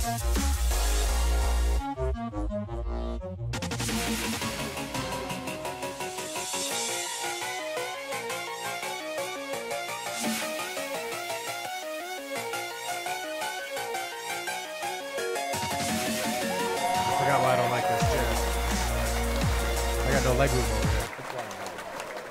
I forgot why I don't like this chair. I got no leg room over here.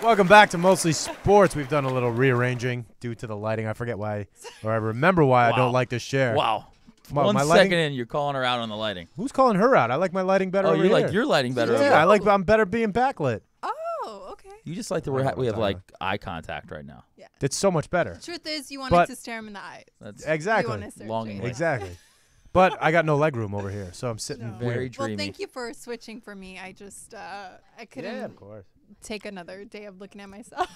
Welcome back to Mostly Sports. We've done a little rearranging due to the lighting. I forget why, or I remember why I don't like this chair. Wow. Well, One second in, you're calling her out on the lighting. Who's calling her out? I like my lighting better. Oh, over you here. like your lighting better. Yeah, I'm better being backlit. Oh, okay. You just like that we have like eye contact right now. Yeah. It's so much better. Truth is, you wanted to stare him in the eyes. That's exactly. longing. Exactly. But I got no leg room over here, so I'm sitting very dreamy. Well, thank you for switching for me. I just I couldn't of course. take another day of looking at myself.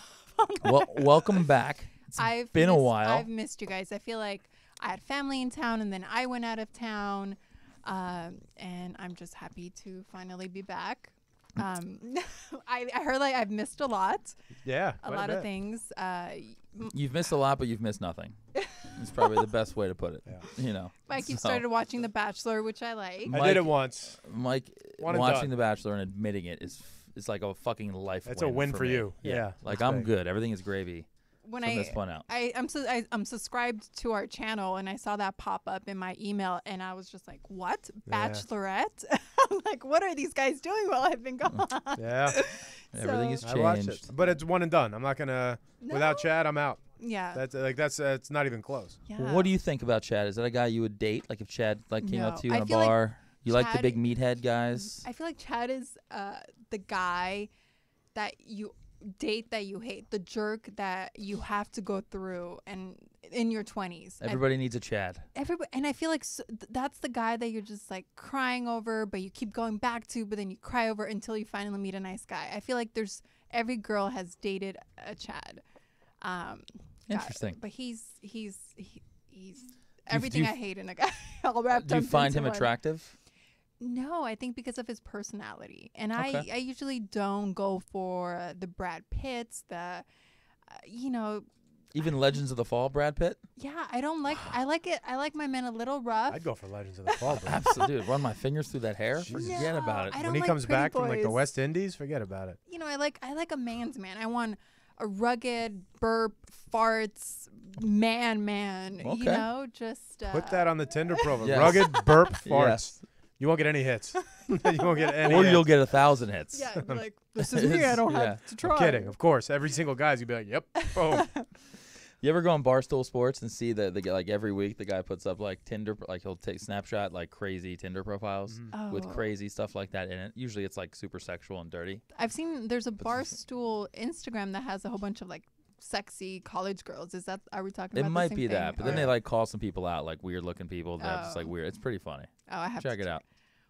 Well, welcome back. It's been a while. I've missed you guys. I feel like I had family in town, and then I went out of town, and I'm just happy to finally be back. I heard like I've missed a lot. Yeah, a lot of things. You've missed a lot, but you've missed nothing. It's probably the best way to put it. Yeah. You know, Mike, you started watching The Bachelor, which I like. I did it once. Mike, watching The Bachelor and admitting it is like a fucking life. It's a win for you. Yeah, like I'm good. Everything is gravy. When from this point out. I'm subscribed to our channel, and I saw that pop up in my email, and I was just like, "What? Bachelorette?" I'm like, "What are these guys doing while I've been gone?" Yeah, everything has changed. I watched it, but it's one and done. I'm not gonna without Chad. I'm out. Yeah, that's it's not even close. Yeah. What do you think about Chad? Is that a guy you would date? Like if Chad came up to you in a feel bar, like you like the big meathead guys? I feel like Chad is the guy that you date that you hate, the jerk that you have to go through, and in your 20s. Everybody needs a Chad. Everybody, and I feel like that's the guy that you're just like crying over, but you keep going back to, but then you cry over until you finally meet a nice guy. I feel like every girl has dated a Chad. Interesting. But he's everything I hate in a guy. All wrapped Do you up find into him one. attractive? No, I think because of his personality. And Okay. I usually don't go for the Brad Pitts, Even Legends of the Fall, Brad Pitt? Yeah, I don't like, I like my men a little rough. I'd go for Legends of the Fall. Absolutely. Dude, run my fingers through that hair? Forget No, about it. I When don't he like comes pretty back from like the boys. West Indies, forget about it. I like a man's man. I want a rugged, burp, farts, man. Okay. Just Put that on the Tinder profile. Yes. Rugged burp farts. Yes. You won't get any hits. You won't get any. Or hits. you'll get 1,000 hits. Yeah, be like, this is me. I don't have to try. I'm kidding, of course. Every single guy's you'd be like, yep, boom. You ever go on Barstool Sports and see the like every week the guy puts up like Tinder, like he'll take snapshot like crazy Tinder profiles with crazy stuff like that in it. Usually it's like super sexual and dirty. I've seen there's a Barstool Instagram that has a whole bunch of like sexy college girls. Are we talking about It might the same be thing? that, but then they like call some people out, like weird looking people that just like weird. It's pretty funny. Oh, I have Check to it out.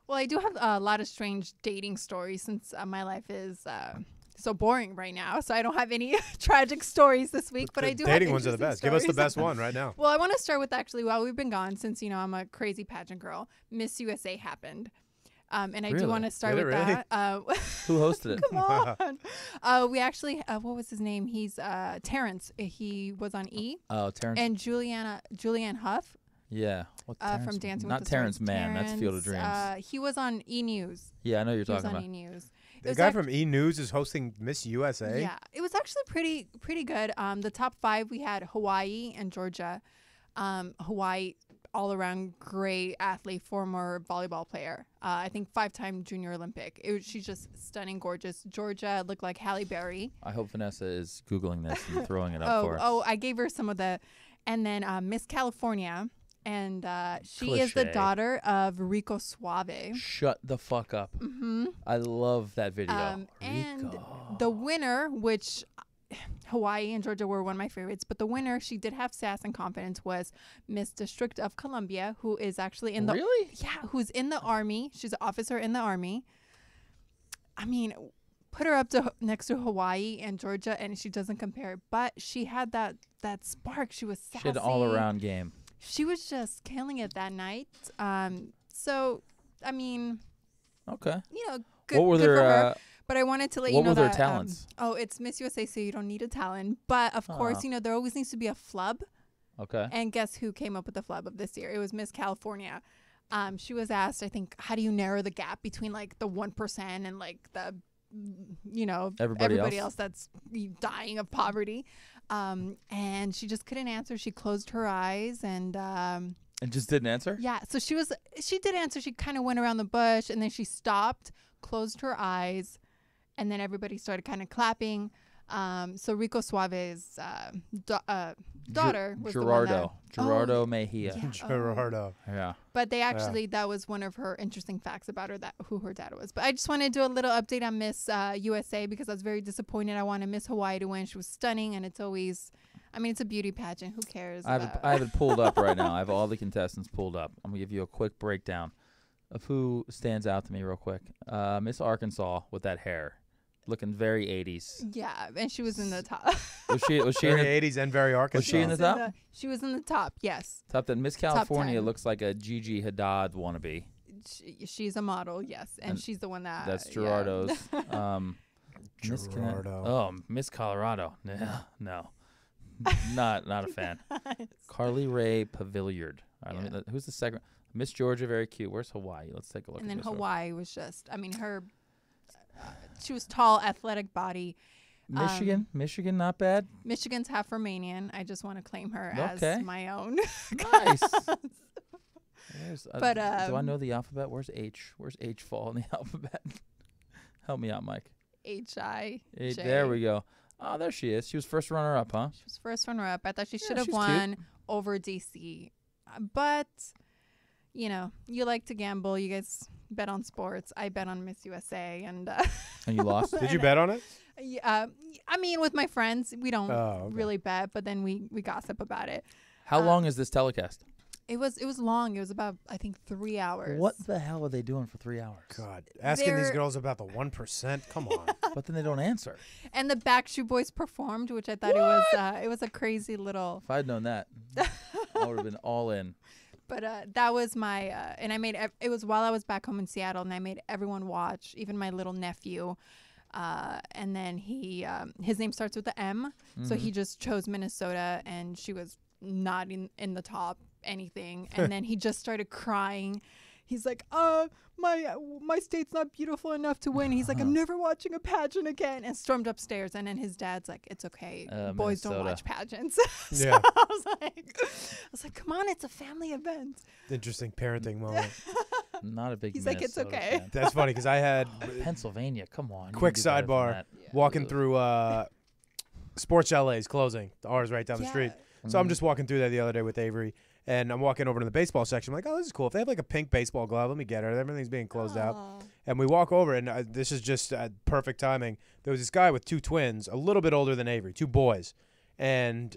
Well, I do have a lot of strange dating stories since my life is so boring right now. So I don't have any tragic stories this week, but I do have dating ones are the best. Give us the best one right now. Well, I want to start with actually while we've been gone, since I'm a crazy pageant girl. Miss USA happened. And I do want to start with that. Who hosted it? Come on. We actually, what was his name? He's Terrence. He was on E. Oh, Terrence. And Julianne Hough. Yeah. From Dancing Not with the Terrence Stars. Mann. That's Field of Dreams. He was on E! News. Yeah, I know you're He was talking on about. E! News. The guy from E! News is hosting Miss USA? Yeah. It was actually pretty good. The top 5, we had Hawaii and Georgia. Hawaii, all around great athlete, former volleyball player. I think 5-time Junior Olympic. She's just stunning, gorgeous. Georgia looked like Halle Berry. I hope Vanessa is Googling this and throwing it up for us. Oh, I gave her some of the. And then Miss California. And she is the daughter of Rico Suave. Shut the fuck up. Mm-hmm. I love that video. And the winner, which Hawaii and Georgia were one of my favorites, but the winner, she did have sass and confidence, was Miss District of Columbia, who is actually in the... Really? Yeah, who's in the Army. She's an officer in the Army. I mean, put her up to next to Hawaii and Georgia, and she doesn't compare. But she had that spark. She was sassy. She had an all-around game. She was just killing it that night. So, I mean... Okay. Good, what were good their, for her. But I wanted to let you know that... What were their talents? It's Miss USA, so you don't need a talent. But, of course, there always needs to be a flub. Okay. And guess who came up with the flub of this year? It was Miss California. She was asked, I think, how do you narrow the gap between like the 1% and like the, everybody else that's dying of poverty. And she just couldn't answer. She closed her eyes and just didn't answer? Yeah. So she did answer. She kind of went around the bush and then she stopped, closed her eyes, and then everybody started kind of clapping. So Rico Suave's daughter was Gerardo Mejia. Yeah. Gerardo. Yeah. But they actually, that was one of her interesting facts about her, who her dad was. But I just want to do a little update on Miss USA because I was very disappointed. I wanted Miss Hawaii to win. She was stunning, and it's always, it's a beauty pageant. Who cares? I have it pulled up right now. I have all the contestants pulled up. I'm going to give you a quick breakdown of who stands out to me real quick. Miss Arkansas with that hair. Looking very 80s. Yeah, and she was in the top. Was she very in the 80s and very Arkansas. Was she in the top? She was in the top, yes. Top 10. Miss California looks like a Gigi Hadid wannabe. She's a model, yes, and she's the one that's Gerardo's. Gerardo. Miss Colorado. No. Not a fan. Carly Rae Paviliard. Who's the second? Miss Georgia, very cute. Where's Hawaii? Let's take a look. And then Hawaii was just, her... she was tall, athletic body. Michigan, not bad. Michigan's half Romanian. I just want to claim her as my own. Nice. But do I know the alphabet? Where's H? Where's H fall in the alphabet? Help me out, Mike. H-I. There we go. Oh, there she is. She was first runner-up, huh? She was first runner-up. I thought she should have won over DC. But, you like to gamble. You guys bet on sports. I bet on Miss USA. And you lost? Did you bet on it? Yeah. With my friends, we don't really bet, but then we gossip about it. How long is this telecast? It was long. It was about, I think, 3 hours. What the hell are they doing for 3 hours? God, asking these girls about the 1%? Come on. But then they don't answer. And the Backstreet Boys performed, which I thought it was a crazy little. If I'd known that, I would have been all in. But that was my, and I made, it was while I was back home in Seattle, and I made everyone watch, even my little nephew. And then his name starts with the M, so he just chose Minnesota, and she was not in the top anything. And then he just started crying. He's like, my state's not beautiful enough to win. He's like, I'm never watching a pageant again, and stormed upstairs. And then his dad's like, it's okay, boys Minnesota. don't watch pageants. Yeah. I was like, come on, it's a family event. Interesting parenting moment. Not a big. He's Minnesota like, it's okay. fan. That's funny because I had Pennsylvania. Come on. Quick sidebar. Walking through Sports LA's closing. Ours right down the street. So I'm just walking through there the other day with Avery, and I'm walking over to the baseball section. I'm like, oh, this is cool. If they have like a pink baseball glove, let me get her. Everything's being closed out. And we walk over, and this is just perfect timing. There was this guy with two twins, a little bit older than Avery, two boys. And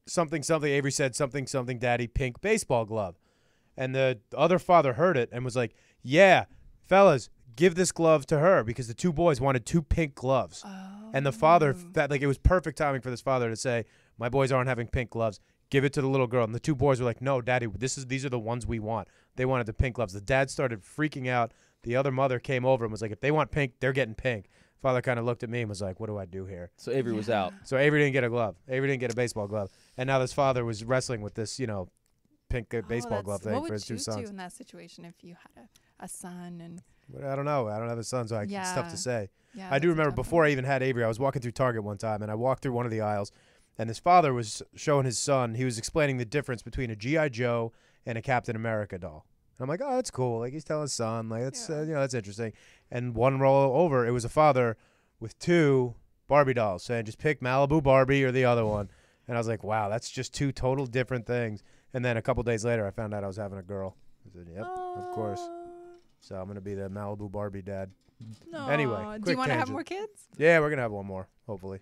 something, Avery said, something, daddy, pink baseball glove. And the other father heard it and was like, yeah, fellas, give this glove to her, because the two boys wanted two pink gloves. And the father, it was perfect timing for this father to say, my boys aren't having pink gloves. Give it to the little girl. And the two boys were like, no, daddy, these are the ones we want. They wanted the pink gloves. The dad started freaking out. The other mother came over and was like, if they want pink, they're getting pink. Father kind of looked at me and was like, what do I do here? So Avery was out. So Avery didn't get a glove. Avery didn't get a baseball glove. And now this father was wrestling with this, pink baseball glove thing for his two sons. What would you do in that situation if you had a son? And I don't know. I don't have a son, so it's tough to say. Yeah, I do remember before I even had Avery, I was walking through Target one time, and I walked through one of the aisles, and his father was showing his son. He was explaining the difference between a G.I. Joe and a Captain America doll. And I'm like, oh, that's cool. Like, he's telling his son, like, that's that's interesting. And one roll over, it was a father with two Barbie dolls saying, just pick Malibu Barbie or the other one. And I was like, wow, that's just two total different things. And then a couple days later, I found out I was having a girl. I said, yep, of course. So I'm going to be the Malibu Barbie dad. No. Anyway, do you want to have more kids? Yeah, we're going to have one more, hopefully.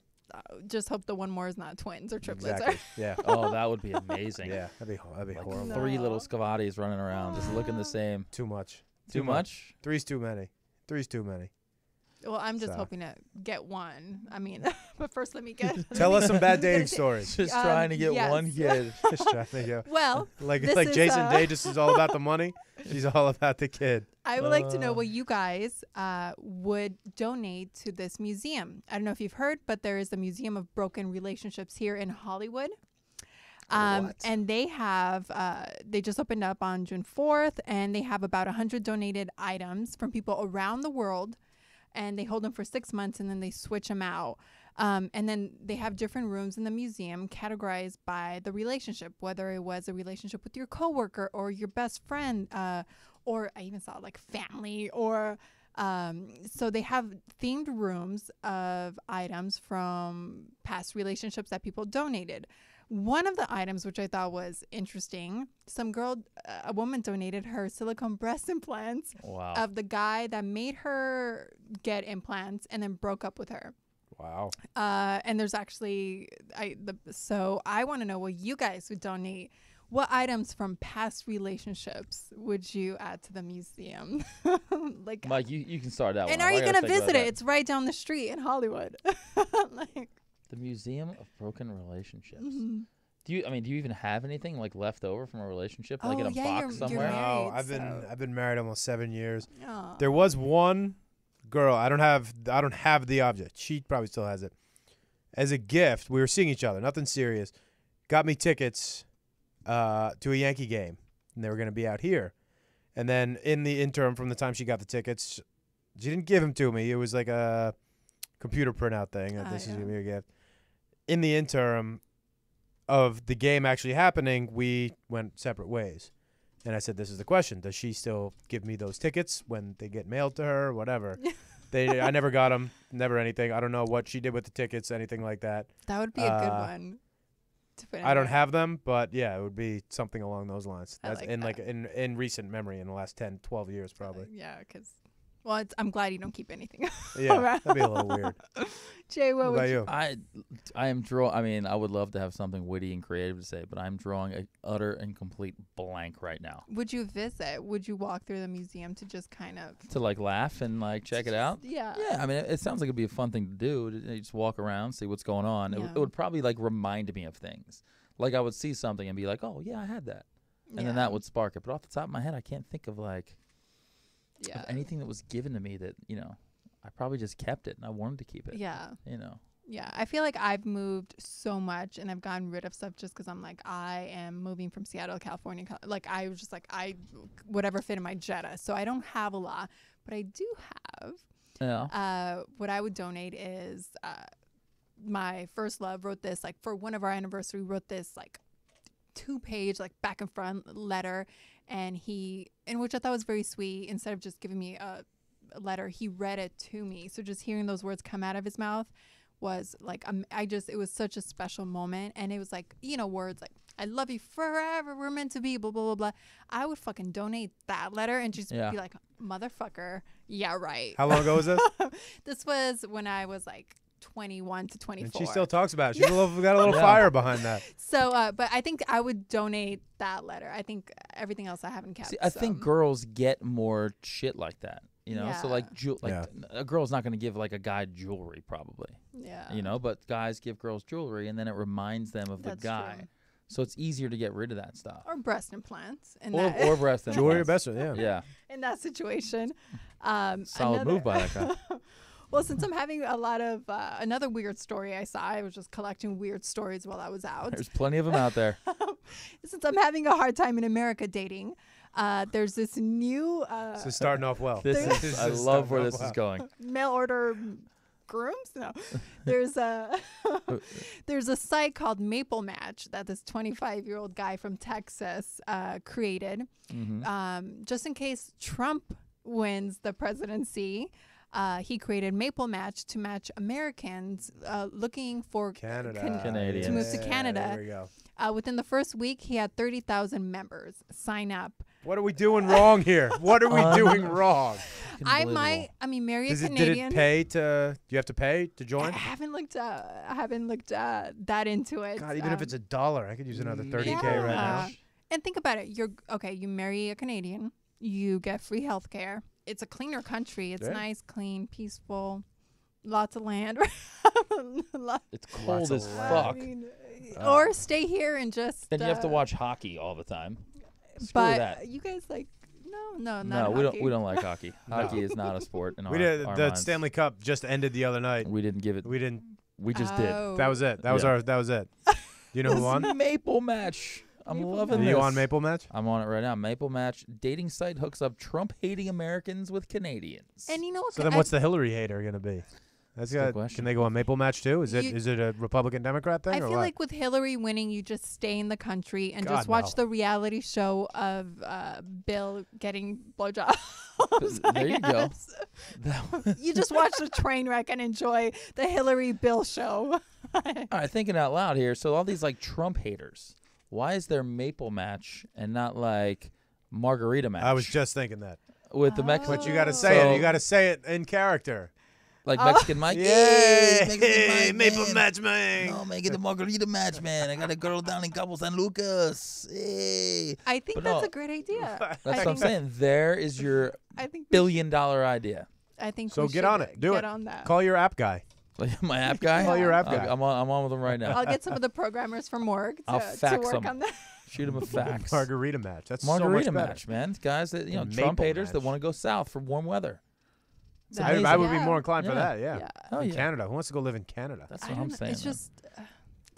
Just hope the one more is not twins or triplets. Exactly. Yeah. Oh, that would be amazing. Yeah, that'd be horrible. No. 3 little Scovottis running around, just looking the same. Too much. Too much? 3's too many. 3's too many. Well, I'm just hoping to get one. I mean, but first let me get. Tell us some bad dating stories. Just trying to get one kid. Just trying to get. Well, like Jason Davis is all about the money. She's all about the kid. I would like to know what you guys would donate to this museum. I don't know if you've heard, but there is a Museum of Broken Relationships here in Hollywood. What? And they have they just opened up on June 4th, and they have about 100 donated items from people around the world, and they hold them for 6 months, and then they switch them out. And then they have different rooms in the museum categorized by the relationship, whether it was a relationship with your coworker or your best friend, or I even saw like family, or so they have themed rooms of items from past relationships that people donated. One of the items, which I thought was interesting, a woman donated her silicone breast implants of the guy that made her get implants and then broke up with her. Wow. And there's actually, so I want to know what you guys would donate. What items from past relationships would you add to the museum? Like, Mike, you can start that one. And are you going to visit it? It's right down the street in Hollywood. Like, the Museum of Broken Relationships. mm-hmm. Do you even have anything like left over from a relationship, like in a box you're somewhere? married, No, I've been married almost 7 years. Aw. There was one girl. I don't have the object. She probably still has it. As a gift, we were seeing each other. Nothing serious. Got me tickets to a Yankee game, and they were going to be out here. And then in the interim, from the time she got the tickets, she didn't give them to me. It was like a computer printout thing. This is going to be a gift. In the interim of the game actually happening, we went separate ways. And I said, this is the question. Does she still give me those tickets when they get mailed to her, whatever? I never got them, never anything. I don't know what she did with the tickets, anything like that. That would be a good one to put in I don't there. have them, but yeah, it would be something along those lines. I That's like in that. like in recent memory, in the last 10, 12 years probably. Yeah, because, well, I'm glad you don't keep anything. Yeah, around. that'd be a little weird. Jay, what What would about you? you? I am drawing. I mean, I would love to have something witty and creative to say, but I'm drawing an utter and complete blank right now. Would you visit? Would you walk through the museum to just kind of To like laugh and like check it out. Yeah. Yeah, I mean, it sounds like it'd be a fun thing to do. To just walk around, see what's going on. Yeah. It would probably like remind me of things. Like I would see something and be like, "Oh yeah, I had that," and then that would spark it. But off the top of my head, I can't think of like of anything that was given to me that I probably just kept it and I wanted to keep it. Yeah. Yeah, I feel like I've moved so much and I've gotten rid of stuff just because I'm like, I am moving from Seattle to California. Like, I was just like, whatever fit in my Jetta. So I don't have a lot, but I do have. Yeah. What I would donate is my first love wrote this, like, for one of our anniversary, wrote this, like, 2-page, like, back and front letter. And in which I thought was very sweet. Instead of just giving me a letter, he read it to me. So just hearing those words come out of his mouth was like, it was such a special moment. And it was like, words like, I love you forever, we're meant to be, blah, blah, blah, blah. I would fucking donate that letter and just be like, motherfucker, yeah, right. How long ago was this? This was when I was like 21 to 24. And she still talks about it. She's got a little fire behind that. So, but I think I would donate that letter. I think everything else I haven't kept. See, I think girls get more shit like that. So like a girl's not going to give like a guy jewelry probably. Yeah. But guys give girls jewelry and then it reminds them of the guy. True. So it's easier to get rid of that stuff. Or breast implants. Or breast implants. Jewelry or best, yeah. Yeah. In that situation. Solid move by that guy. Well, since I'm having a lot of another weird story I was just collecting weird stories while I was out. There's plenty of them out there. Since I'm having a hard time in America dating, there's this new This is starting off well. I love where this is going. Mail order grooms. No, there's a site called Maple Match that this 25-year-old guy from Texas created, just in case Trump wins the presidency. He created Maple Match to match Americans looking for Canadians to move to Canada. There we go. Within the first week, he had 30,000 members sign up. What are we doing wrong here? What are we doing wrong? Marry a Did Canadian. it pay to? Do you have to pay to join? I haven't looked that into it. God, even if it's $1, I could use another $30K right now. And think about it. You marry a Canadian, you get free health care. It's a cleaner country. It's nice, clean, peaceful, lots of land. It's cold as land. fuck. Or stay here and just. Then you have to watch hockey all the time. Screw but that. You guys not we hockey. don't like hockey. Hockey is not a sport in our The minds. Stanley Cup just ended the other night. We didn't give it. We didn't. We just did. That was it. That was it. You know who won? Maple Match. I'm loving Are this. you on Maple Match? I'm on it right now. Maple Match. Dating site hooks up Trump-hating Americans with Canadians. And you know what? So then what's the Hillary hater going to be? That's a good question. Can they go on Maple Match too? Is it a Republican Democrat thing? I or feel what? like with Hillary winning, you just stay in the country and God, just watch no. the reality show of Bill getting blowjobs. There you go. You just watch the train wreck and enjoy the Hillary Bill show. All right, thinking out loud here. So all these like Trump haters, why is there Maple Match and not like Margarita Match? I was just thinking that. With the Mexican. But you got to say So- it. You got to say it in character. Like Mexican Mike. Yeah, Mexican Mike, Maple man. Match, man. No, make it the Margarita Match, man. I got a girl down in Cabo San Lucas. Hey. I think But that's no. a great idea. That's what I'm saying. There is your I think $1 billion idea. I think So we get should on it. Do get it. on that. Call your app guy. Like my app guy. Call your app guy. I'm on with him right now. I'll get some of the programmers from work I'll to fax work them. on that. Shoot him a fax. Margarita Match. That's Margarita so much better. Match, man. Guys that Trump Maple haters that Match. want to go south for warm weather. It's I amazing. would be Yeah. more inclined for Yeah. that. Yeah. Yeah. Oh, In yeah. Canada. Who wants to go live in Canada? That's I what don't I'm know. saying. It's man. just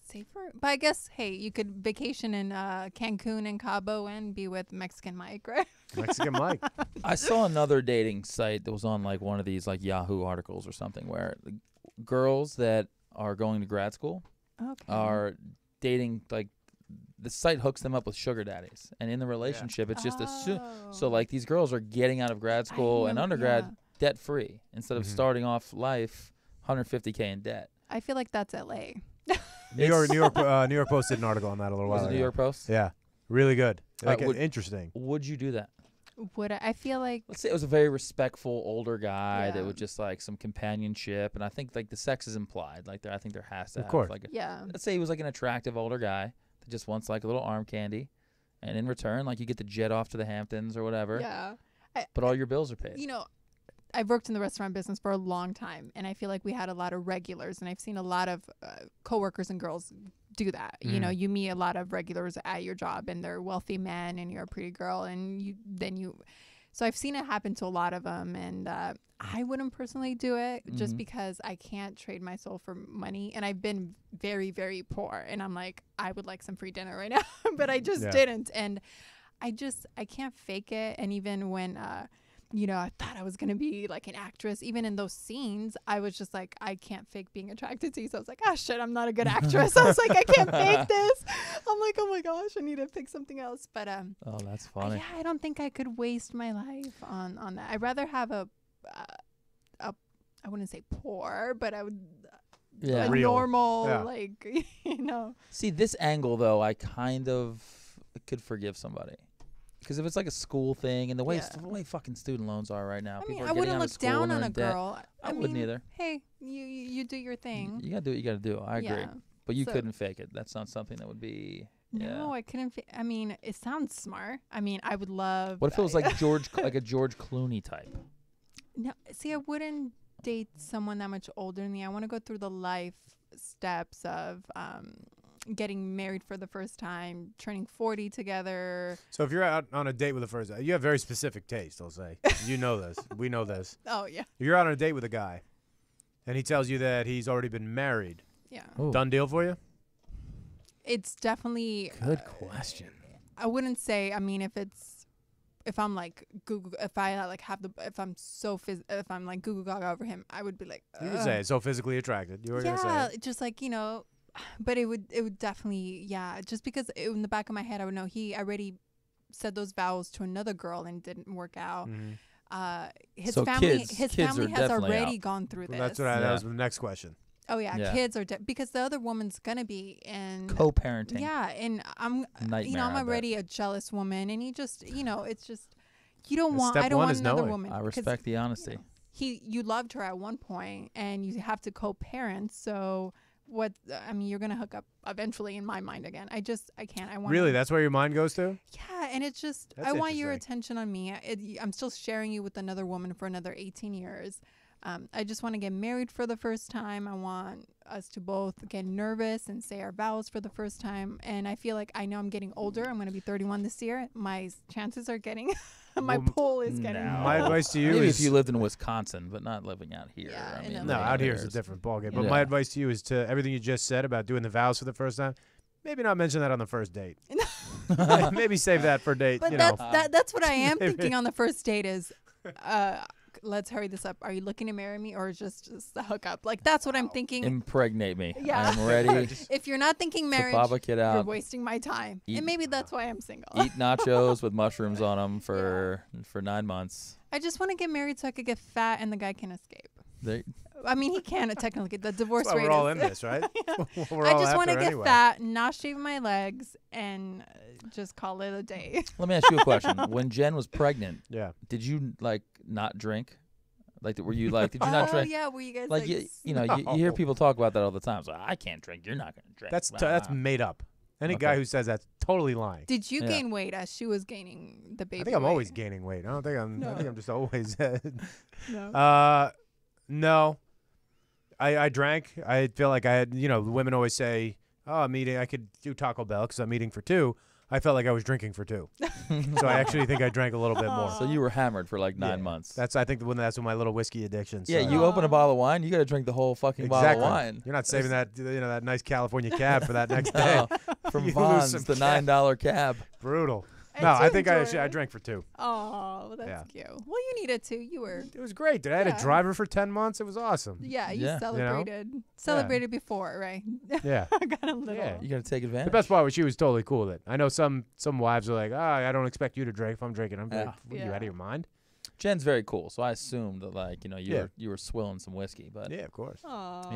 safer. But I guess, hey, you could vacation in Cancun and Cabo and be with Mexican Mike, right? Mexican Mike. I saw another dating site that was on like one of these like Yahoo articles or something where the girls that are going to grad school Okay. are dating like the site hooks them up with sugar daddies, and in the relationship it's just so like these girls are getting out of grad school and undergrad debt free instead of Mhm. starting off life $150K in debt. I feel like that's LA. New York Post did an article on that a little Was while it ago. New York Post? Yeah. Really good. Like, would- interesting. Would you do that? Would I feel like Let's say it was a very respectful older guy that Yeah. would just like some companionship, and I think like the sex is implied. Like I think there has to Of have course. like a, yeah. let's say he was like an attractive older guy that just wants like a little arm candy, and in return like you get to jet off to the Hamptons or whatever, Yeah. but all your bills are paid. You know, I've worked in the restaurant business for a long time, and I feel like we had a lot of regulars, and I've seen a lot of coworkers and girls do that. You know, you meet a lot of regulars at your job, and they're wealthy men, and you're a pretty girl, and you. So I've seen it happen to a lot of them, and I wouldn't personally do it just because I can't trade my soul for money, and I've been very, very poor, and I'm like, I would like some free dinner right now, but I just didn't, and I can't fake it, and even when you know, I thought I was going to be like an actress. Even in those scenes, I was just like, I can't fake being attracted to you. So I was like, ah, shit, I'm not a good actress. I was like, I can't fake this. I'm like, oh my gosh, I need to pick something else. But oh, that's funny. yeah, I don't think I could waste my life on that. I'd rather have a I wouldn't say poor, but I would Yeah. a Real. normal, Yeah. like, you know. See, this angle though, I kind of could forgive somebody. Because if it's like a school thing, and the way Yeah. the way fucking student loans are right now, I people mean, are I getting wouldn't out of look school down and they're on a in debt. girl. I wouldn't either. Hey, you do your thing. You gotta do what you gotta do. I agree, Yeah. but you So- couldn't fake it. That's not something that would be. No, Yeah. I couldn't. I mean, it sounds smart. I mean, I would love. What if it was like like a George Clooney type? No, see, I wouldn't date someone that much older than me. I want to go through the life steps of getting married for the first time, turning 40 together. So if you're out on a date with a first, you have very specific taste, I'll say. You know this. We know this. Oh yeah, If you're out on a date with a guy, and he tells you that he's already been married, yeah. Ooh, done deal for you? It's definitely. good question. I wouldn't say. I mean, if I'm like Google, if I like have if I'm like Google Gaga over him, I would be like. You can say it. So physically attracted. You were gonna say Yeah, it. just like, you know, but it would definitely, yeah, just because in the back of my head I would know he already said those vows to another girl and it didn't work out. Mhm. His So family kids has are definitely already out. gone through this. That's what Yeah. that was the next question. Oh yeah, Yeah. kids are because the other woman's gonna be and Co-parenting. yeah, and I'm Nightmare, you know, I'm I bet. already a jealous woman, and he just, you know, it's just you don't And want step I don't one want is another knowing. woman. I 'cause respect the honesty. you loved her at one point and you have to co-parent, so what I mean, you're gonna hook up eventually in my mind again. I can't. I want Really? That's where your mind goes to? yeah, and it's just That's I want your interesting. attention on me. I'm still sharing you with another woman for another 18 years. I just want to get married for the first time. I want us to both get nervous and say our vows for the first time. And I feel like I know I'm getting older. I'm going to be 31 this year. My chances are getting, my Well, pull is getting. no. My advice to you Maybe is if you lived in Wisconsin, but not living out here. Yeah, I in mean, LA. no, living out here is a is- different ballgame. But Yeah. my advice to you is to everything you just said about doing the vows for the first time, maybe not mention that on the first date. Maybe save that for date. But that's what I am thinking on the first date is, let's hurry this up. Are you looking to marry me or just a hookup? Like, that's what I'm thinking. Impregnate me. Yeah. I'm ready. If you're not thinking marriage, pop a kid you're out. wasting my time. And maybe that's why I'm single. Eat nachos with mushrooms on them for 9 months. I just want to get married so I could get fat and the guy can escape. I mean, he can technically. The divorce That's why rate we're all is in this, right? We're I all just want to after get anyway. fat, not shave my legs, and just call it a day. Let me ask you a question. When Jen was pregnant, Yeah. did you not drink? Like, were you like, did you not drink? Yeah, were you guys Like, you know, you hear people talk about that all the time. So I can't drink. You're not going to drink. That's made up. Any guy who says that's totally lying. Did you gain weight as she was gaining the baby? I think I'm weight? always gaining weight. I think I'm just always. No. No. I drank. I feel like I had. Women always say, "Oh, I'm eating. I could do Taco Bell because I'm eating for 2." I felt like I was drinking for 2, so I actually think I drank a little bit more. So you were hammered for like 9 months. I think that's when my little whiskey addiction. Yeah, started. you open a bottle of wine, you got to drink the whole fucking bottle of wine. You're not saving that nice California cab for that next day. No, from You Vaughn's, lose the some $9 cab. Brutal. I No, I do think enjoy I it. drank for 2. Oh, that's cute. Well, you needed to. You were. It was great, dude. I had a driver for 10 months. It was awesome. Yeah, you Yeah. celebrated before, right? Yeah. Got a little. Yeah. You got to take advantage. The best part was she was totally cool with it. I know some wives are like, I don't expect you to drink if I'm drinking. I'm like, what, are you out of your mind? Jen's very cool, so I assumed that you were swilling some whiskey, but Yeah, of course. Aw.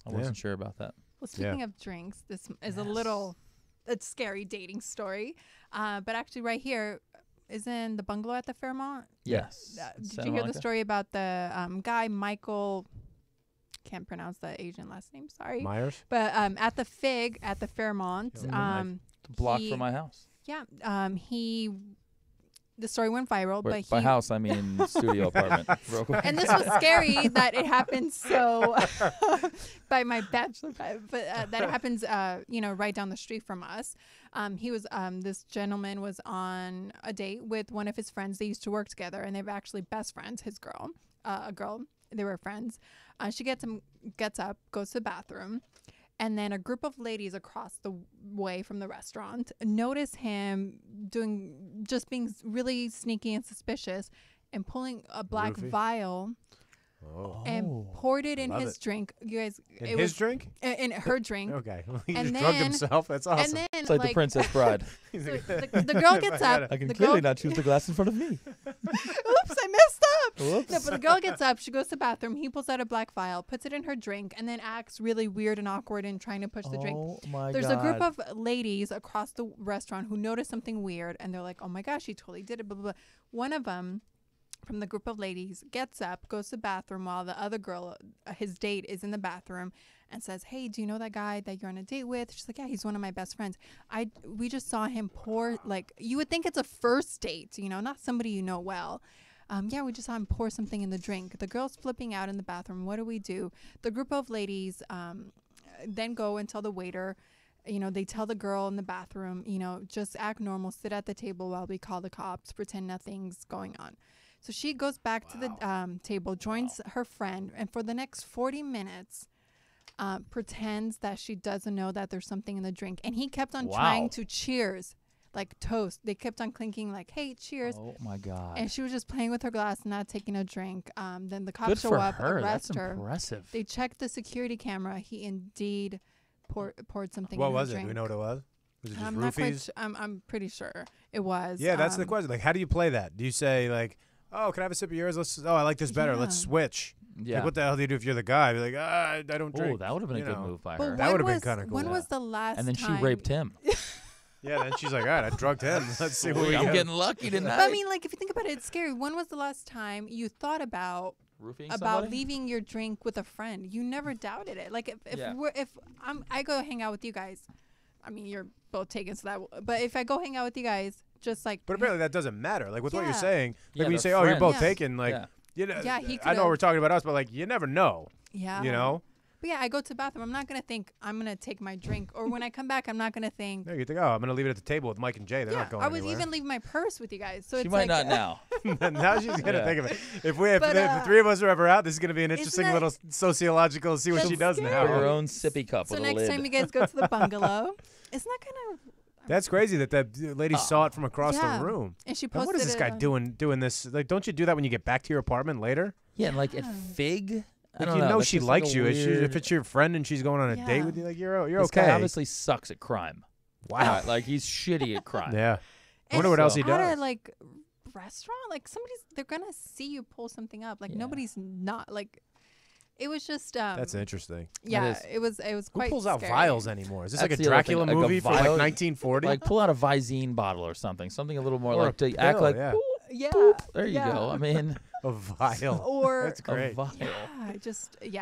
I wasn't sure about that. Well, speaking of drinks, this is a scary dating story. But actually, right here is in the bungalow at the Fairmont. Yes. Did you hear the story about the guy, Michael? Can't pronounce the Asian last name. Sorry. Myers? But at the Fig at the Fairmont, Block from my house. yeah, the story went viral. Wait, but by house, I mean studio apartment. Real quick. And this was scary that it happened so by my bachelor, but that it happens, right down the street from us. This gentleman was on a date with one of his friends. They used to work together, and they were actually best friends. His girl, a girl, they were friends. She gets up, goes to the bathroom. And then a group of ladies across the way from the restaurant notice him being really sneaky and suspicious and pulling a black vial and poured it in his drink. You guys, In his drink? In her drink. Okay. He And just drugged then- himself. That's awesome. And then It's like the Princess Bride. so the girl gets up. I can the clearly girl, not choose the glass in front of me. Oops, I messed up. Whoops. No, but the girl gets up. She goes to the bathroom. He pulls out a black vial, puts it in her drink, and then acts really weird and awkward in trying to push the drink. Oh my There's God. a group of ladies across the restaurant who notice something weird, and they're like, "Oh my gosh, he totally did it." Blah blah blah. One of them, from the group of ladies, gets up, goes to the bathroom while the other girl, his date, is in the bathroom, and says, "Hey, do you know that guy that you're on a date with?" She's like, "Yeah, he's one of my best friends. We just saw him pour, like, you would think it's a first date, not somebody you know well." Yeah, we just saw him pour something in the drink. The girl's flipping out in the bathroom. What do? The group of ladies then go and tell the waiter, they tell the girl in the bathroom, just act normal, sit at the table while we call the cops, pretend nothing's going on. So she goes back to the table, joins her friend, and for the next 40 minutes pretends that she doesn't know that there's something in the drink. And he kept on trying to cheers, like toast. They kept on clinking like, "Hey, cheers." Oh my God. And she was just playing with her glass, not taking a drink. Then the cops Good show for up, her. arrest That's her. impressive. They checked the security camera. He indeed poured something What in her was it? drink. Do we know what it was? Was it just I'm not quite roofies? I'm pretty sure it was. Yeah, that's the question. Like, how do you play that? Do you say, like, "Oh, can I have a sip of yours? I like this better. Let's Yeah. switch." Yeah. Like, what the hell do you do if you're the guy? Be like, I don't drink. Oh, that would have been a you good know. move by But her. That when would've been was- kinda cool. When Yeah. was the last And then she time- raped him. Yeah, then she's like, all right, I drugged him. Let's see what we I'm get. getting lucky tonight. But I mean, like, if you think about it, it's scary. When was the last time you thought about Roofing about somebody? leaving your drink with a friend? You never doubted it. Like, if I go hang out with you guys, I mean, you're both taken, so that. But if I go hang out with you guys, just like. But apparently that doesn't matter. Like, with what you're Yeah. saying, like Yeah, when you they're say, "Oh, you're both friends. taken," like, Yeah. you know, Yeah, he I know could've- we're talking about us, but like, you never know. Yeah. You know, But yeah, I go to the bathroom. I'm not gonna think I'm gonna take my drink, or when I come back, I'm not gonna think. No, you think, oh, I'm gonna leave it at the table with Mike and Jay. They're not going I was anywhere. even leaving my purse with you guys. So She it's might like, not now. Now she's gonna Yeah. think of it. If But, the three of us are ever out, this is gonna be an interesting that- little sociological. See what That's she does scary. now. Her own sippy cup So with a next lid. time you guys go to the bungalow, isn't that kind of? That's crazy that lady saw it from across Yeah. the room. And she And posted what is this it guy on- doing this? Like, don't you do that when you get back to your apartment later? Yeah, and like at Fig. I Like, don't you know that's she just like likes a you. weird- If it's your friend and she's going on a date Yeah. with you, like you're This okay. guy obviously sucks at crime. Wow. Like he's shitty at crime. Yeah. I And wonder what else he at does. a like restaurant, like they're gonna see you pull something up. Like Yeah. nobody's not like. It was just. That's interesting. Yeah, is. it was. It was Who quite. pulls out scary. vials anymore? Is this like That's a the other thing, Dracula like a movie from like vial- 1940? Like pull out a Visine bottle or something a little more Or like a to act pill, like. yeah. "Boop, Yeah. boop." There you yeah. go. I mean, a vial. Or That's great. a vial.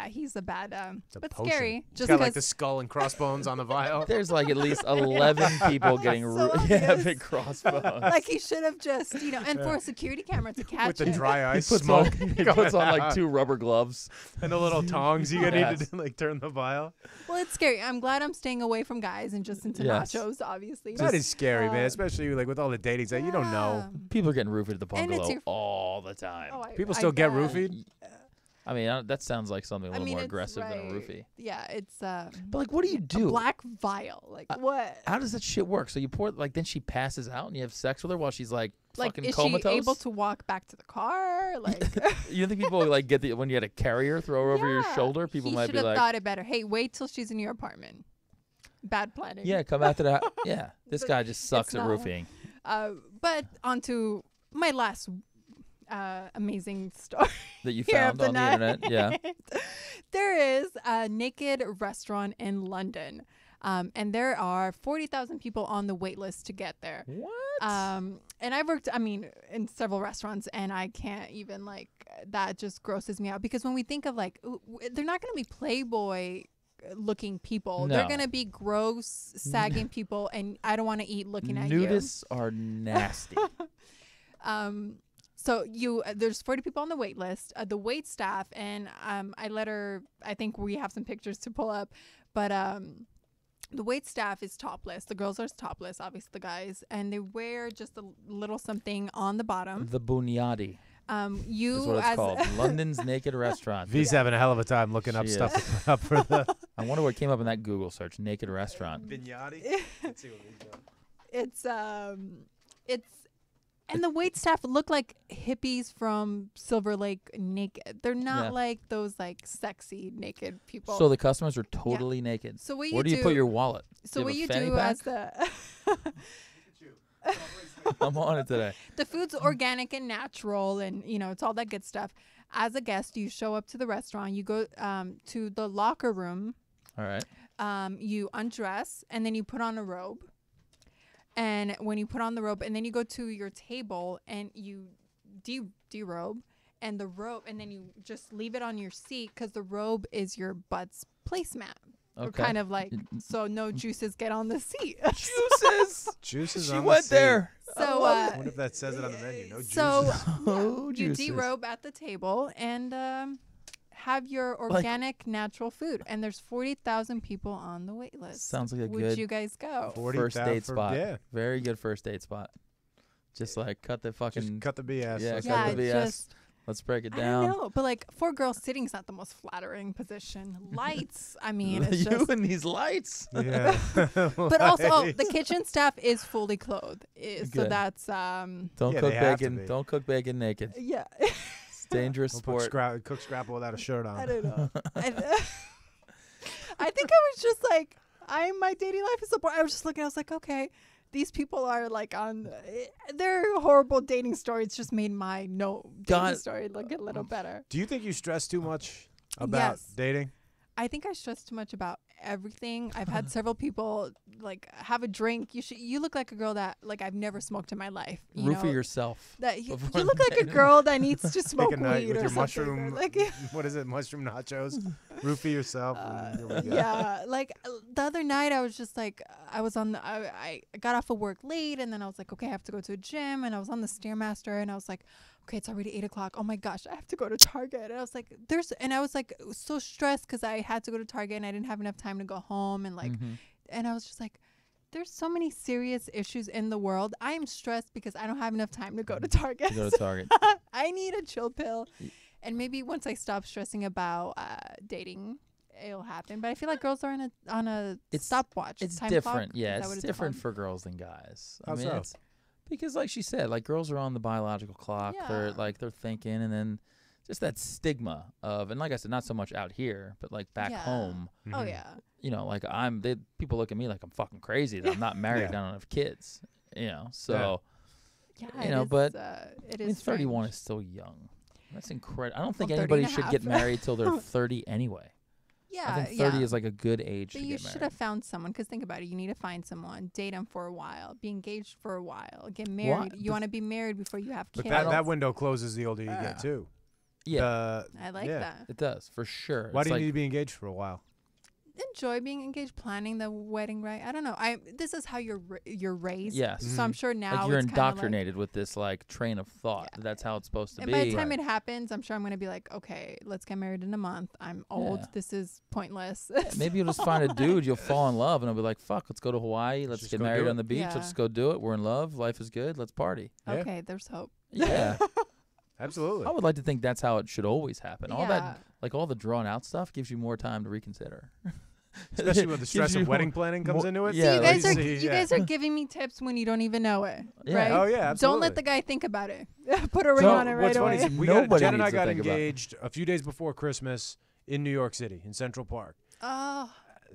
he's a bad. It's a But potion. scary. It's Just got like the because. skull and crossbones on the vial. There's like at least 11 people getting So yeah, obvious. big crossbones. Like he should have just, and for a security camera to catch With the it. dry he ice puts on, smoke. he puts on coming like out. 2 rubber gloves. And the little tongs you need Yes. to like turn the vial. Well, it's scary. I'm glad I'm staying away from guys and just into Yes. nachos, obviously. That is scary, man. uh, Especially like with all the dating sites. You don't know. People are getting roofied at the And it's bungalow your- all the time. Oh, People still get bet. roofied. I mean, that sounds like something a little more it's aggressive than a right. roofie. Yeah, it's But like, what do you do? a black vial. Like what? How does that shit work? So you pour like then she passes out and you have sex with her while she's like fucking Is comatose. she able to walk back to the car? Like You don't think people like get when you had a carrier throw her over your Yeah. shoulder? People he might should be have like, thought it better. Hey, wait till she's in your apartment. Bad planning. yeah, come after that. Yeah, this guy just sucks It's at not. roofing. But on to my last amazing story. That you here found of the on the night. internet. Yeah. There is a naked restaurant in London. And there are 40,000 people on the wait list to get there. What? And I've worked, in several restaurants, and I can't even that just grosses me out because when we think of they're not going to be Playboy looking people. They're No. going to be gross, sagging people, and I don't want to eat looking at you. Nudists are nasty. So there's 40 people on the wait list. The wait staff, and I let her. I think we have some pictures to pull up, but the wait staff is topless. The girls are topless, obviously the guys, and they wear just a little something on the bottom. The Bunyadi You is what it's as called. London's naked restaurant. V's having a hell of a time looking up She stuff is. to put up for the I wonder what came up in that Google search. Naked restaurant. Vignati. Let's see what V's got. it's and the wait staff look like hippies from Silver Lake naked. They're not Yeah. like those sexy naked people. So the customers are totally naked. So Where do you put your wallet? So you what have a you fanny do pack? as the I'm on it today. the food's organic and natural, and it's all that good stuff. As a guest, you show up to the restaurant. You go to the locker room. All right. You undress, and then you put on a robe. And when you put on the robe, and then you go to your table and you derobe, and the robe, and then you just leave it on your seat because the robe is your butt's placemat. Or Okay. kind of so no juices get on the seat. Juices. Juices She on went the seat. there. So I wonder if that says it on the menu. No juices. so Oh, you juices. derobe at the table and have your organic natural food. And there's 40,000 people on the wait list. Sounds like a Would good you guys go? 40 first date for- spot. Yeah. Very good first date spot. Just cut the fucking. Just cut the BS. Yeah, Let's cut go. the BS. just Let's break it I down. don't know, but 4 girls sitting is not the most flattering position. Lights, it's you just. and these lights. Yeah. But also, the kitchen staff is fully clothed, so Good. that's Don't Yeah, cook they have to bacon. be. Don't cook bacon naked. yeah. It's dangerous Don't put sport. cook scrapple without a shirt on. I don't know. I think I was just my dating life is so boring. I was just looking. I was like, okay, these people are on their horrible dating stories. Just made my dating God. story look a little better. Do you think you stress too much about Yes. dating? I think I stress too much about everything. I've had several people have a drink. You look like a girl that I've never smoked in my life. You Roofie know? yourself. That you before look like a the- girl that needs to smoke Take a night weed with or your something. mushroom. What is it? Mushroom nachos. Roofie yourself. Yeah, like the other night I was just like, I got off of work late, and then I was like, okay, I have to go to a gym, and I was on the Stairmaster, and I was like, okay, it's already 8:00. Oh my gosh, I have to go to Target. And I was like, I was like so stressed because I had to go to Target and I didn't have enough time to go home, and like, and I was just like, there's so many serious issues in the world. I am stressed because I don't have enough time to go to Target. I need a chill pill. And maybe once I stop stressing about dating, it'll happen. But I feel like girls are on a stopwatch. It's time different. clock. Yeah, it's different for girls than guys. How so? It's because, like she said, like girls are on the biological clock. Yeah. They're thinking, and then just that stigma of, and like I said, not so much out here, but like back home. Oh yeah. You know, like people look at me like I'm fucking crazy that I'm not married, and I don't have kids. You know, so you know, but it is. 31 is still young. That's incredible. I don't think 30 anybody and a should half. get married till they're 30 anyway. Yeah, I think 30 is like a good age but to you get married. should have found someone, because think about it. You need to find someone, date them for a while, be engaged for a while, get married. You want to be married before you have kids. But that window closes the older you get, too. Yeah. I like that. It does, for sure. Why do you need to be engaged for a while? Enjoy being engaged, planning the wedding, right? I don't know. This is how you're raised. Yes. So I'm sure now like you're it's indoctrinated with this like train of thought. Yeah. That's how it's supposed to and be. by the time it happens, I'm sure I'm going to be like, okay, let's get married in a month. I'm old. Yeah. This is pointless. Maybe you'll just find a dude, you'll fall in love, and it'll be like, fuck, let's go to Hawaii. Let's Just get go married do on the beach. Yeah. Let's go do it. We're in love. Life is good. Let's party. Yeah. Okay, there's hope. Yeah. Absolutely. I would like to think that's how it should always happen. All Yeah. that, like all the drawn out stuff gives you more time to reconsider. Especially when the stress Gives of you wedding planning comes into it. yeah, you like- guys you guys are giving me tips when you don't even know it, Yeah. right? Oh, yeah, absolutely. Don't let the guy think about it. Put a ring So on it right what's funny away. is Jen and I needs to got think about it. engaged a few days before Christmas in New York City, in Central Park. Oh,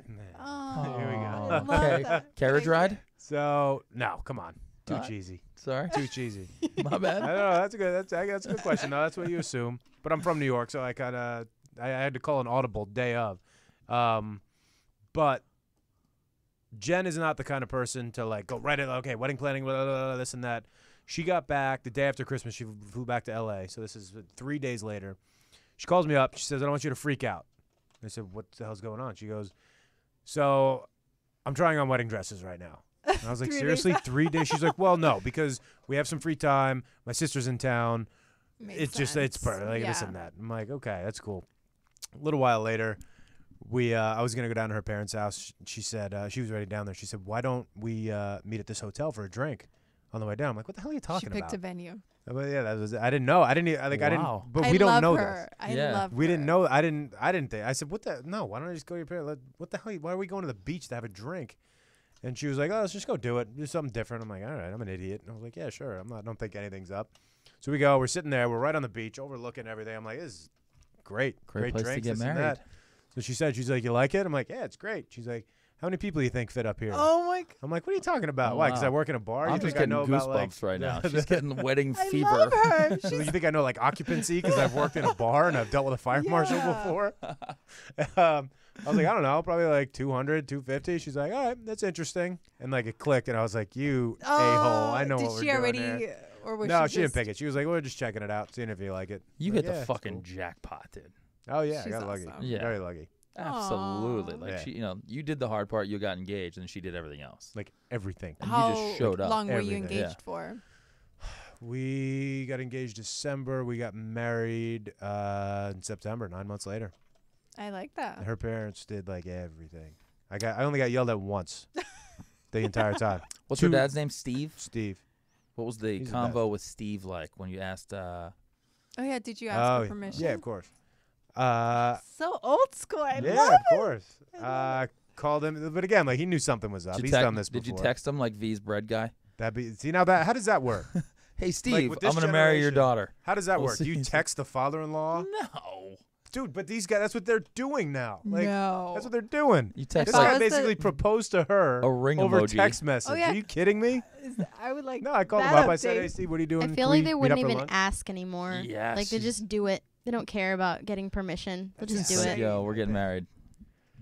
Here we go. I love Okay. that. Carriage ride? So, no, come on. Too What? cheesy. Sorry. Too cheesy. My bad. I don't know. That's a good question. No, that's what you assume. But I'm from New York, so I had to call an audible day of. But Jen is not the kind of person to like go right at, okay, wedding planning, blah, blah, blah, this and that. She got back the day after Christmas. She flew back to L.A., so this is 3 days later. She calls me up. She says, I don't want you to freak out. I said, what the hell's going on? She goes, so I'm trying on wedding dresses right now. And I was like, 3 days seriously, out? 3 days? She's like, well, no, because we have some free time. My sister's in town. Makes It's sense. perfect, like this Yeah. and that. I'm like, okay, that's cool. A little while later, I was gonna go down to her parents' house. She said she was already down there. She said, why don't we meet at this hotel for a drink on the way down? I'm like, what the hell are you She talking picked about? a venue. But yeah, that was. I didn't know. I didn't. I didn't. Wow. But I we don't love know her. this. I Yeah. love We her. didn't know. I didn't think. I said, what the? No, why don't I just go to your parents? What the hell? Why are we going to the beach to have a drink? And she was like, oh, let's just go do it. Do something different. I'm like, all right, I'm an idiot. And I was like, yeah, sure. I don't think anything's up. So we go. We're sitting there. We're right on the beach, overlooking everything. I'm like, this is great. Great place to drinks, get this and married. that. So she's like, you like it? I'm like, yeah, it's great. She's like, how many people do you think fit up here? Oh my! I'm like, what are you talking about? Oh, Why? Because I wow. work in a bar? I'm You just think I getting know about like goosebumps right now. She's getting wedding I fever. love her. you She's think I know like occupancy because I've worked in a bar and I've dealt with a fire marshal Yeah. before? I was like, I don't know, probably like 200, 250. She's like, all right, that's interesting. And like it clicked, and I was like, you a-hole. I know did what we're she doing already, here. or was No, she she didn't just, pick it. She was like, we're just checking it out, seeing if you like it. You Like, hit yeah, the it's fucking cool. jackpot, dude. Oh yeah, I She's got lucky. awesome. Yeah. Very lucky. Absolutely. Aw. Like Yeah. she, you did the hard part. You got engaged, and she did everything else. Like everything. And How you just showed up. long were you Everything. engaged for? We got engaged December. We got married in September, 9 months later. I like that. Her parents did like everything. I only got yelled at once the entire time. What's her Two- dad's name? Steve. Steve. What was the He's the convo with Steve like when you asked? Oh yeah, did you ask for permission? Yeah, of course. So old school. I Yeah, love of it. course. Called him, but again, like he knew something was up. Did you He's tex- done this Did before. you text him like V's bread guy? How does that work? Hey Steve, with I'm this gonna marry your generation- daughter. How does that We'll work? see. Do you text the father-in-law? No. Dude, but these guys, that's what they're doing now. Like, No. that's what they're doing. You This text If I guy was the- basically proposed to her a ring over emoji. text message. Oh, yeah. Are you kidding me? I would like. No, I called him that up. I said, update. hey, Steve, what are you doing? I Can feel we like they meet up wouldn't for even lunch? ask anymore. Yes. Like they just do it. They don't care about getting permission. They'll just do insane. it. Yo, we're getting married.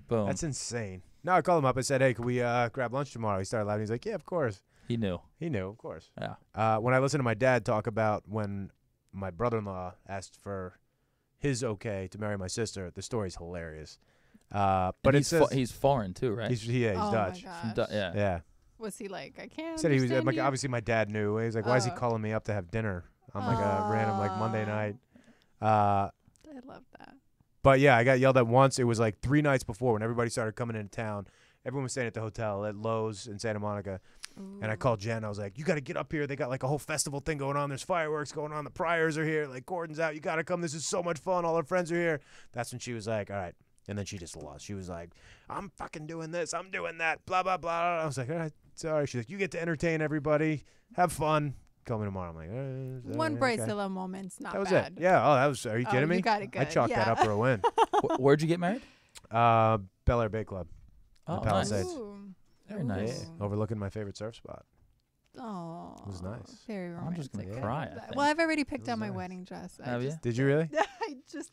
Boom. That's insane. No, I called him up. I said, hey, can we grab lunch tomorrow? He started laughing. He's like, yeah, of course. He knew. He knew, of course. Yeah. When I listened to my dad talk about when my brother-in-law asked for his okay to marry my sister. The story's hilarious. But he's foreign too, right? He's Oh Dutch. my gosh. Yeah. Yeah. Was he like, I can't Said he was understand you? obviously my dad knew. He was like, why is he Oh. calling me up to have dinner on like a random like Monday night? I love that. But yeah, I got yelled at once. It was like 3 nights before when everybody started coming into town. Everyone was staying at the hotel at Lowe's in Santa Monica. Ooh. And I called Jen. I was like, you got to get up here. They got like a whole festival thing going on. There's fireworks going on. The Pryors are here. Like Gordon's out. You got to come. This is so much fun. All our friends are here. That's when she was like, all right. And then she just lost. She was like, I'm fucking doing this. I'm doing that. Blah, blah, blah. I was like, all right, sorry. She's like, you get to entertain everybody. Have fun. Call me tomorrow. I'm like, One okay. Brycilla moment's not That was bad. it. Yeah. Oh, that was. Are you kidding me? You got it good. I chalked that up for a win. Where'd you get married? Bel Air Bay Club. Oh, the Palisades. nice. Ooh. Very nice. Yeah, overlooking my favorite surf spot. Oh, It was nice. Very romantic. I'm just gonna I cry, love I that. think. Well, I've already It picked was out my nice. wedding dress. Have you? Did you really? I just.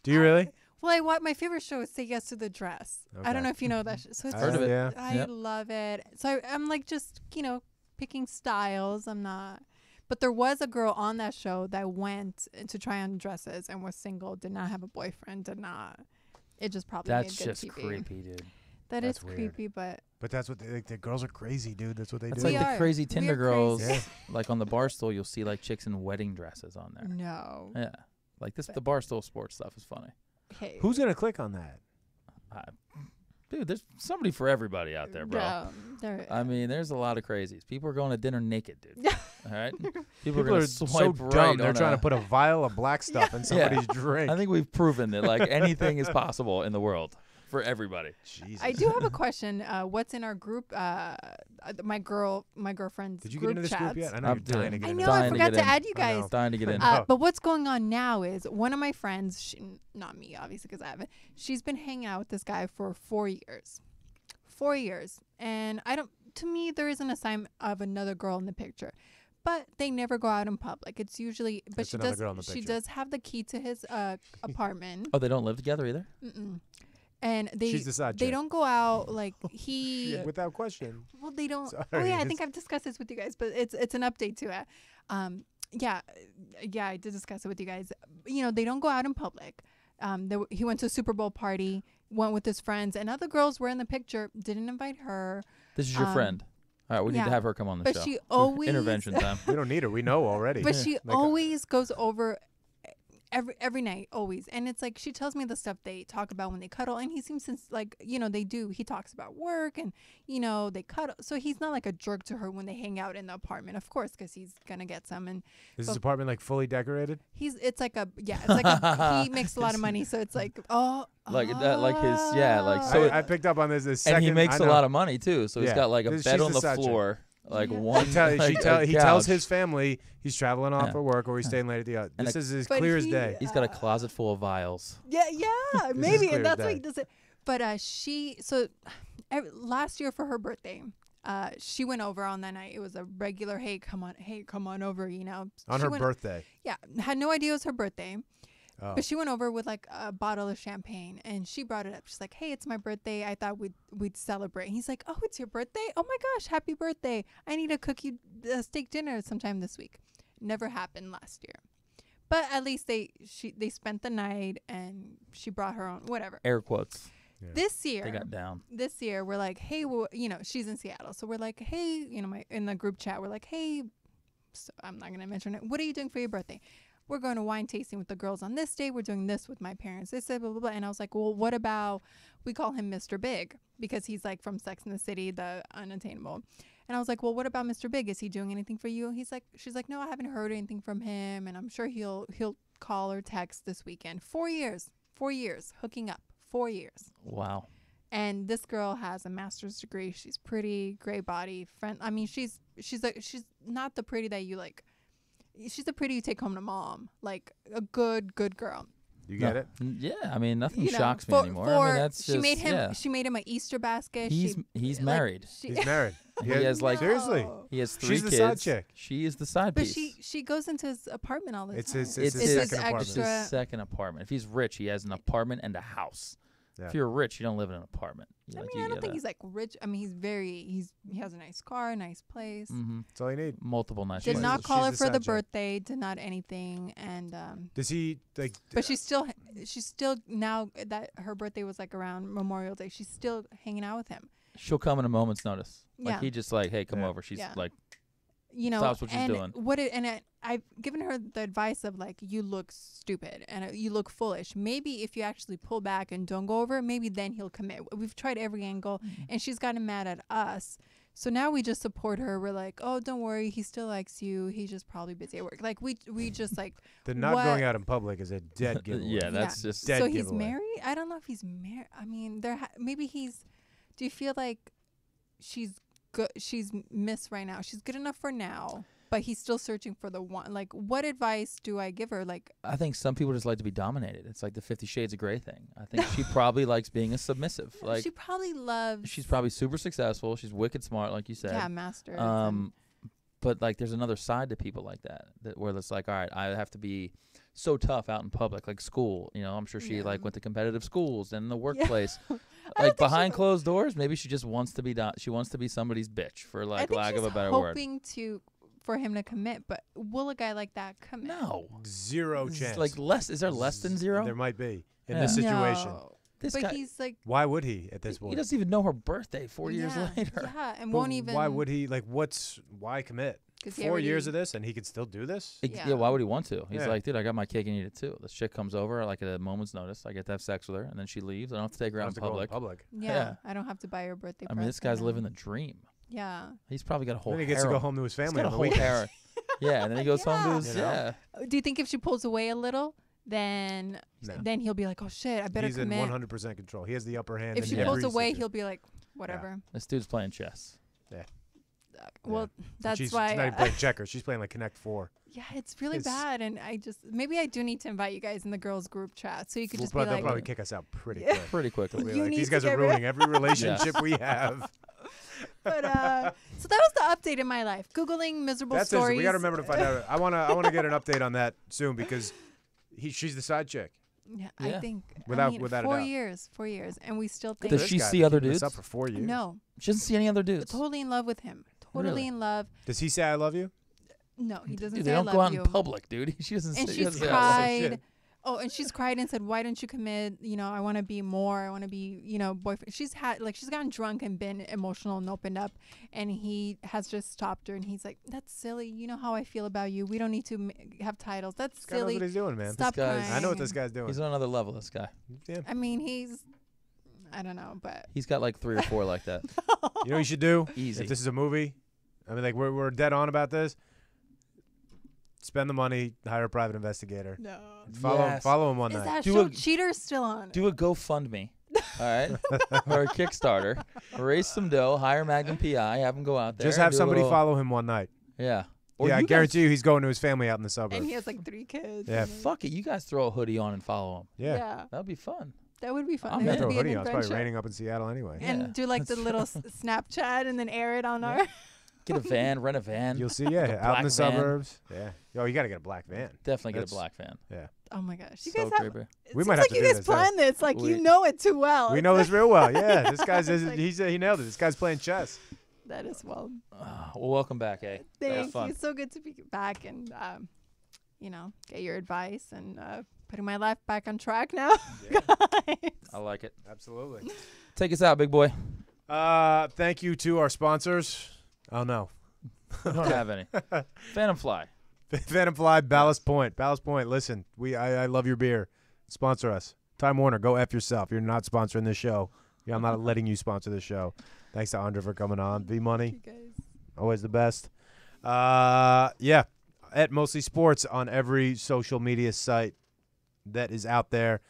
Do you really? Well, my favorite show is Say Yes to the Dress. I Okay. don't know if you know that. So it's Heard of it. Yeah. I Yep. love it. So I'm like just picking styles. I'm not. But there was a girl on that show that went to try on dresses and was single, did not have a boyfriend, did not. It just probably That's made good just TV. creepy, dude. That is That's weird. creepy, but But that's what the girls are crazy, dude. That's what they That's do. like We the are. crazy We Tinder are girls. crazy. Yeah. Like on the Barstool, you'll see like chicks in wedding dresses on there. no. Yeah. Like the Barstool sports stuff is funny. Hey. Who's gonna click on that? Dude, there's somebody for everybody out there, bro. Yeah, there- I mean, there's a lot of crazies. People are going to dinner naked, dude. All right? People are People going are to so swipe dumb. right They're on trying a- to put a vial of black stuff in somebody's drink. I think we've proven that like anything is possible in the world for everybody. Jesus. I do have a question. What's in our group? My girlfriend's Did you get group into this chats. group yet? I know I'm you're dying to doing- get I into know. I Dying to forgot get to in. add you I guys. know. Dying to get in. Oh. But what's going on now is one of my friends, not me, obviously, because I haven't. She's been hanging out with this guy for 4 years. 4 years. And to me, there isn't a sign of another girl in the picture. But they never go out in public. It's usually, but There's she another does. girl in the She picture. does have the key to his apartment. Oh, they don't live together either? Mm-mm. And they She's the side they chick. don't go out like he. Without question. Well, they don't. Oh Sorry, yeah, I it's- think I've discussed this with you guys, but it's an update to it. Yeah, I did discuss it with you guys. They don't go out in public. He went to a Super Bowl party, went with his friends, and other girls were in the picture. Didn't invite her, This is your friend. All right, we need yeah. to have her come on the but show. she always Intervention time. We don't need her. We know already. But she Like, always goes over every night, always. And it's like she tells me the stuff they talk about when they cuddle, and he seems like they do. He talks about work, and they cuddle. So he's not like a jerk to her when they hang out in the apartment, of course, because he's gonna get some. And is this apartment like fully decorated? it's like he makes a lot of money, so it's like Like that, like his, like So so. I picked up on this second. And he makes I a know. lot of money too. So he's Yeah. got like a She's bed the on the side chick. floor, like Yeah. one. He like, he a tells couch. his family he's traveling off Yeah. for work or he's Yeah. staying late at the. And This a- is as But clear as he- day. He's got a closet full of vials. yeah, is maybe, clear and that's as why day. he does it. But last year for her birthday, she went over on that night. It was a regular, hey, come on over, On She her went- birthday. Yeah, had no idea it was her birthday. Oh. But she went over with like a bottle of champagne, and she brought it up. She's like, "Hey, it's my birthday. I thought we'd celebrate." He's like, "Oh, it's your birthday? Oh my gosh, happy birthday! I need to cook you a steak dinner sometime this week." Never happened last year, but at least they spent the night, and she brought her own whatever. Air quotes. Yeah. This year, They got down. we're like, "Hey, well, she's in Seattle, so we're like, hey, in the group chat, we're like, hey, so I'm not gonna mention it. What are you doing for your birthday?" We're going to wine tasting with the girls on this day. We're doing this with my parents. They said blah, blah, blah. And I was like, well, what about, we call him Mr. Big because he's like from Sex and the City, the unattainable. And I was like, well, what about Mr. Big? Is he doing anything for you? She's like, no, I haven't heard anything from him. And I'm sure he'll call or text this weekend. 4 years, hooking up, 4 years. Wow. And this girl has a master's degree. She's pretty, gray body, friend. I mean, she's not the pretty that you like. She's the pretty you take home to mom, like a good girl. You get it? Yeah, I mean nothing You know, shocks me anymore. I mean that's she just made him. yeah. She made him an Easter basket. He's like, married. He's married. He has like seriously. He has 3 She's kids. the side chick. She is the side But piece. she goes into his apartment all the It's time. his It's second his apartment. extra- second apartment. If he's rich, he has an apartment and a house. Yeah. If you're rich, you don't live in an apartment. I mean, I don't think he's like rich. I mean, he has a nice car, a nice place. Mm-hmm. That's all you need. Multiple nice Did places. not call her She's for the side chick. birthday. Did not anything. And Does he like? but she's still now that her birthday was like around Memorial Day. She's still hanging out with him. She'll come in a moment's notice. Like Yeah. he just like, hey, come Yeah. over. She's Yeah. like, You know, stops what she's and doing. I've given her the advice of like, you look stupid and you look foolish. Maybe if you actually pull back and don't go over, maybe then he'll commit. We've tried every angle, and she's gotten mad at us. So now we just support her. We're like, oh, don't worry, he still likes you. He's just probably busy at work. Like we just like The not what- going out in public is a dead giveaway. yeah, that's just. Dead so he's giveaway. married. I don't know if he's married. I mean, maybe he's. Do you feel like she's good? She's miss right now. She's good enough for now, but he's still searching for the one. Like, what advice do I give her? Like, I think some people just like to be dominated. It's like the 50 Shades of Grey thing. I think she probably likes being a submissive. Like she probably loves. she's probably super successful. She's wicked smart, like you said. yeah, masters. But like, there's another side to people like that where it's like, all right, I have to be so tough out in public, like school. You know, I'm sure she Yeah. like went to competitive schools and the workplace. don't Like think behind closed doors, maybe she just wants to be she wants to be somebody's bitch, for I like think lack she's of a better word. hoping for him to commit, but will a guy like that commit? No, Zero It's chance. like less. Is there less than zero? There might be in Yeah. this situation. No. This But guy, he's like, Why would he at this he point? doesn't even know her birthday 4 years yeah, later. yeah, and But won't even. Why would he? Like, why commit? 'Cause he 4 years already- of this, and he could still do this? Yeah. Yeah. Why would he want to? He's Yeah. like, dude, I got my cake and eat it too. This chick comes over like at a moment's notice. I get to have sex with her, and then she leaves. I don't have to take her out Have in to go in public. public. Yeah, Yeah. I don't have to buy her birthday. I mean, this present guy's living now. the dream. Yeah. He's probably got a whole. Then he gets to go harem. home to his He's family got a on the whole weekend. harem. Yeah, and then he goes home to his. You know? Yeah. Do you think if she pulls away a little, then No. then he'll be like, oh shit, I better He's in commit. 100% control. He has the upper hand. If in she Yeah. pulls every away, situation. he'll be like, whatever. This dude's playing chess. Well, that's she's why. not even playing checkers. She's playing like Connect 4. yeah, it's really It's- bad, and maybe I do need to invite you guys in the girls group chat so you could just be They'll like, probably kick us out pretty Yeah. quick. Pretty quickly. They'll be You like, need these to guys are get rid- ruining every relationship we have. but so that was the update in my life. Googling miserable That's it. stories. We got to remember to find out. I wanna get an update on that soon because she's the side chick. Yeah, Yeah. I think Without a 4 doubt. years, 4 years, and we still Good think Does for she this guy see for other keeping this dudes? up for 4 years? no, She doesn't see any other dudes. totally in love with him. Totally Really? in love. Does he say I love you? No, he doesn't Dude, say they I don't love go out you. in public, dude. She doesn't. And say, she's doesn't say I love you. shit. cried. Oh, and she's cried and said, "Why don't you commit? You know, I want to be more. I want to be, boyfriend." She's gotten drunk and been emotional and opened up, and he has just stopped her. And he's like, "That's silly. You know how I feel about you. We don't need to have titles. That's This guy knows silly. what he's doing, man. Stop This guy's- crying." I know what this guy's doing. He's on another level. This guy. Yeah. I mean, I don't know, but He's got like 3 or 4 like that. You know what you should do? Easy. If this is a movie, I mean, like we're dead on about this. Spend the money, hire a private investigator. no. Follow him one Is night. that Do show a- Cheater's still on? Do a GoFundMe, all right, or a Kickstarter. Raise some dough. Hire Magnum PI. Have him go out there. Just and have do a somebody little- follow him one night. Yeah. Or Yeah, I you guarantee guys, you he's going to his family out in the suburbs. And he has like 3 kids. Yeah. and then- Fuck it. You guys throw a hoodie on and follow him. Yeah. That'd be fun. That would be fun. I'm That Yeah, throw would a be an hoodie on. It's probably adventure. raining up in Seattle anyway. Yeah. And do like the little Snapchat and then air it on Yeah. our. Get a van. Rent a van. You'll see, Like a out in black the van. suburbs. Yeah. Yo, you got to get a black van. Definitely get That's- a black van. Oh my gosh, you So guys have. creepy. It We seems might have like to you do guys this, yeah. planned this. Like We- you know it too well. We It's know like- this real well. Yeah, this guy's Like- he nailed it. This guy's playing chess. That is well. Well, welcome back, eh? That was Thank fun. you. It's so good to be back and get your advice and putting my life back on track now. Guys. I like it. Absolutely. Take us out, big boy. Thank you to our sponsors. Oh no, I don't have any. Phantom Fly. Phantom Fly, Ballast Point. Ballast Point. Listen, I love your beer. Sponsor us. Time Warner, go F yourself. You're not sponsoring this show. Yeah, I'm not letting you sponsor this show. Thanks to Andre for coming on. V Money, You guys. always the best. Yeah, at Mostly Sports on every social media site that is out there.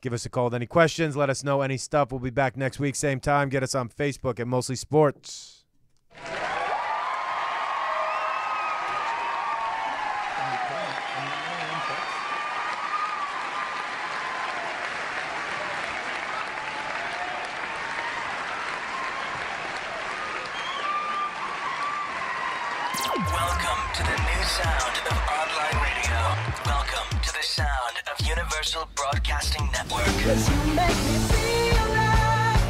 Give us a call with any questions. Let us know any stuff. We'll be back next week, same time. Get us on Facebook at Mostly Sports. Welcome to the new sound of online radio. Welcome to the sound of Universal Broadcasting Network. 'Cause you make me feel like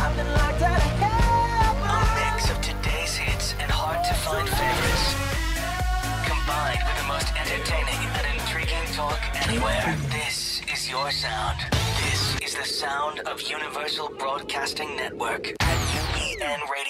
I've been locked out of heaven. A mix of today's hits and hard-to-find favorites, combined with the most entertaining and intriguing talk anywhere. This is your sound. This is the sound of Universal Broadcasting Network at UBN Radio.